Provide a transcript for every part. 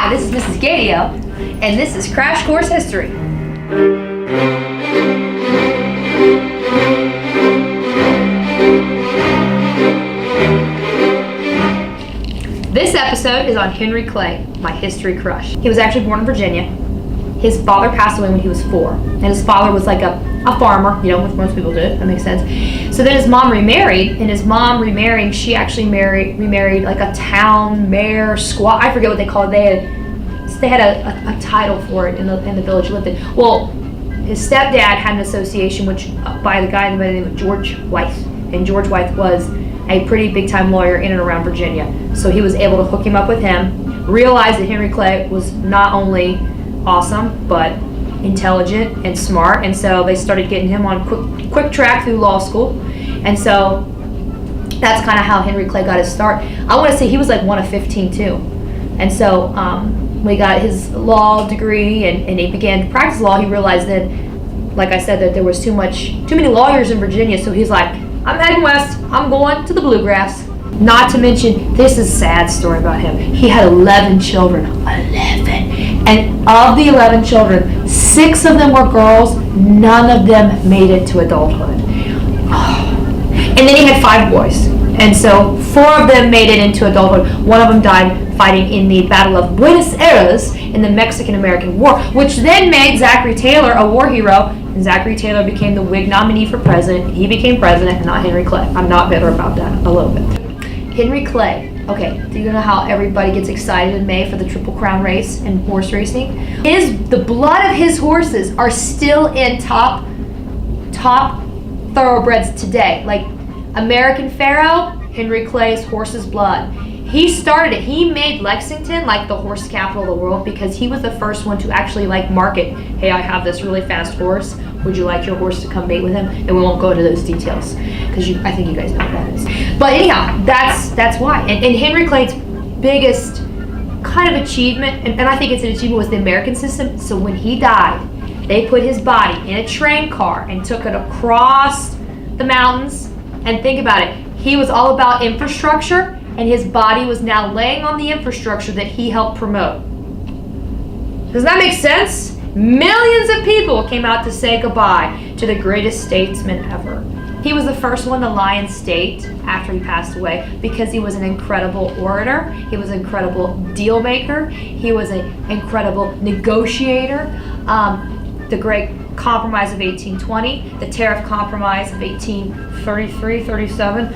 Hi, this is Mrs. Gatio, and this is Crash Course History. This episode is on Henry Clay, my history crush. He was actually born in Virginia. His father passed away when he was 4, and his father was like a farmer, you know, which most people did. That makes sense. So then his mom remarried, and his mom remarrying, she actually remarried like a town mayor squaw. I forget what they called it. They had a title for it in the village he lived in. Well, his stepdad had an association by the guy by the name of George Wythe, and George Wythe was a pretty big time lawyer in and around Virginia. So he was able to hook him up with him, realized that Henry Clay was not only awesome, but intelligent and smart, and so they started getting him on quick track through law school. And so that's kind of how Henry Clay got his start. I want to say he was like one of 15 too. And so when he got his law degree and he began to practice law, he realized that, like I said, that there was too many lawyers in Virginia. So he's like, I'm heading west, I'm going to the bluegrass. Not to mention, this is a sad story about him. He had 11 children. 11. And of the 11 children, 6 of them were girls. None of them made it to adulthood. Oh. And then he had 5 boys. And so 4 of them made it into adulthood. One of them died fighting in the Battle of Buenos Aires in the Mexican-American War, which then made Zachary Taylor a war hero. And Zachary Taylor became the Whig nominee for president. He became president, not Henry Clay. I'm not bitter about that, a little bit. Henry Clay. Okay, do you know how everybody gets excited in May for the Triple Crown race and horse racing? The blood of his horses are still in top thoroughbreds today. Like American Pharoah, Henry Clay's horse's blood. He started it. He made Lexington like the horse capital of the world because he was the first one to actually like market, hey, I have this really fast horse. Would you like your horse to come mate with him? And we won't go into those details because I think you guys know what that is. But anyhow, that's why. And Henry Clay's biggest kind of achievement, and I think it's an achievement, was the American system. So when he died, they put his body in a train car and took it across the mountains. And think about it. He was all about infrastructure, and his body was now laying on the infrastructure that he helped promote. Does that make sense? Millions of people came out to say goodbye to the greatest statesman ever. He was the first one to lie in state after he passed away because he was an incredible orator. He was an incredible deal maker. He was an incredible negotiator. The Great Compromise of 1820, the Tariff Compromise of 1833-37,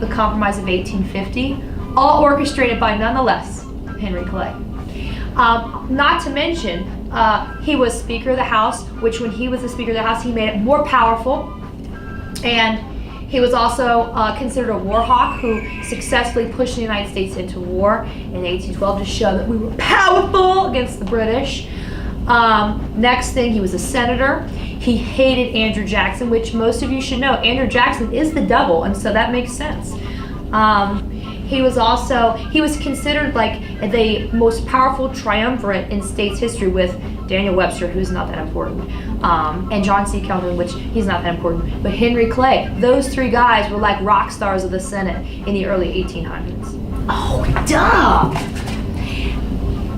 the Compromise of 1850, all orchestrated by nonetheless Henry Clay. Not to mention, he was Speaker of the House, which when he was the Speaker of the House, he made it more powerful. And he was also considered a war hawk who successfully pushed the United States into war in 1812 to show that we were powerful against the British. Next thing, he was a senator. He hated Andrew Jackson, which most of you should know. Andrew Jackson is the devil, and so that makes sense. He was considered like the most powerful triumvirate in state's history with Daniel Webster, who's not that important, and John C. Calhoun, which he's not that important, but Henry Clay. Those 3 guys were like rock stars of the Senate in the early 1800s. Oh, duh!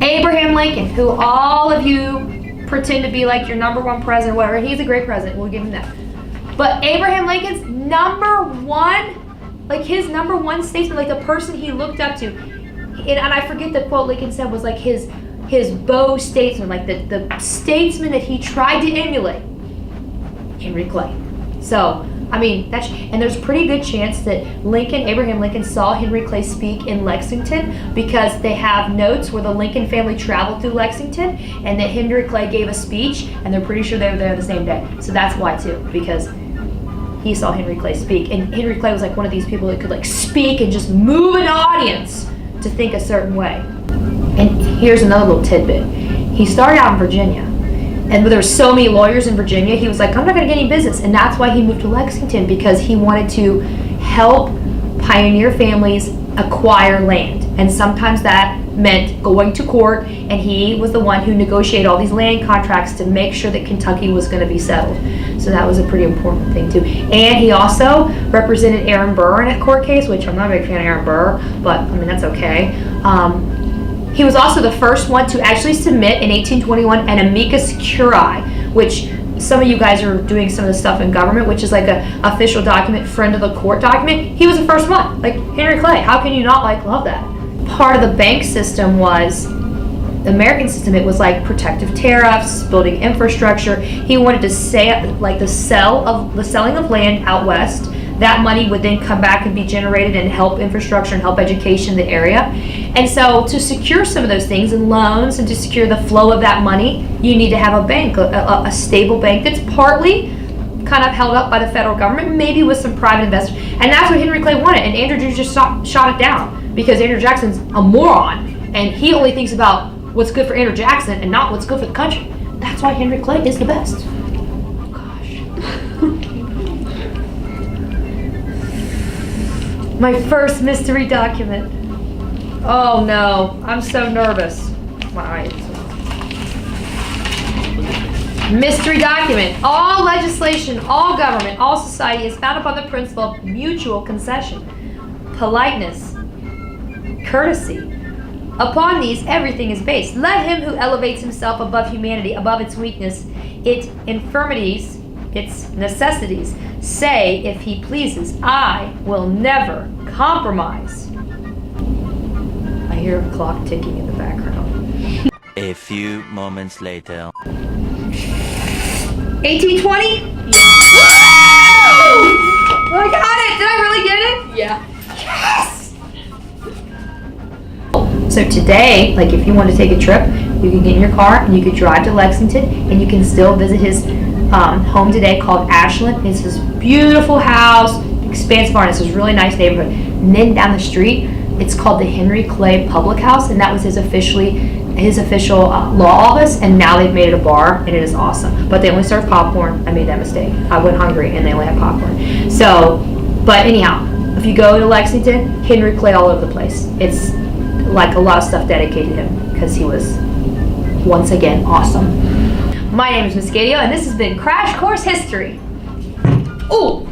Abraham Lincoln, who all of you pretend to be like your number 1 president, whatever. He's a great president, we'll give him that. But Abraham Lincoln's number 1, like his number 1 statesman, like the person he looked up to, and I forget the quote Lincoln said was like his beau statesman, like the statesman that he tried to emulate, Henry Clay. So, I mean, and there's a pretty good chance that Abraham Lincoln saw Henry Clay speak in Lexington because they have notes where the Lincoln family traveled through Lexington and that Henry Clay gave a speech, and they're pretty sure they were there the same day. So that's why too, because he saw Henry Clay speak. And Henry Clay was like one of these people that could like speak and just move an audience to think a certain way. And here's another little tidbit. He started out in Virginia. And there were so many lawyers in Virginia, he was like, I'm not going to get any business. And that's why he moved to Lexington, because he wanted to help pioneer families acquire land. And sometimes that meant going to court, and he was the one who negotiated all these land contracts to make sure that Kentucky was going to be settled. So that was a pretty important thing too. And he also represented Aaron Burr in a court case, which I'm not a big fan of Aaron Burr, but I mean, that's okay. He was also the first one to actually submit in 1821 an amicus curiae, which some of you guys are doing some of the stuff in government, which is like a official document, friend of the court document. He was the first one, like Henry Clay. How can you not love that? Part of the bank system was, the American system, it was like protective tariffs, building infrastructure. He wanted to say like the selling of land out west. That money would then come back and be generated and help infrastructure and help education in the area. And so to secure some of those things and loans and to secure the flow of that money, you need to have a bank, a stable bank that's partly kind of held up by the federal government, maybe with some private investors. And that's what Henry Clay wanted. And Andrew just shot it down because Andrew Jackson's a moron and he only thinks about what's good for Andrew Jackson and not what's good for the country. That's why Henry Clay is the best. Gosh. My first mystery document. Oh no, I'm so nervous. My eyes. Mystery document. All legislation, all government, all society is founded upon the principle of mutual concession, politeness, courtesy. Upon these, everything is based. Let him who elevates himself above humanity, above its weakness, its infirmities, its necessities, say, if he pleases, I will never compromise. I hear a clock ticking in the background. A few moments later. 1820? Yeah. Oh, I got it! Did I really get it? Yeah. Yes! So today, like if you want to take a trip, you can get in your car and you could drive to Lexington and you can still visit his home today called Ashland. It's this beautiful house, expansive garden. It's this really nice neighborhood. And then down the street, it's called the Henry Clay Public House, and that was his official law office, and now they've made it a bar, and it is awesome. But they only serve popcorn. I made that mistake. I went hungry, and they only had popcorn. So, but anyhow, if you go to Lexington, Henry Clay all over the place. It's like a lot of stuff dedicated to him because he was, once again, awesome. My name is Mrs.Gatio, and this has been Crash Course History. Ooh!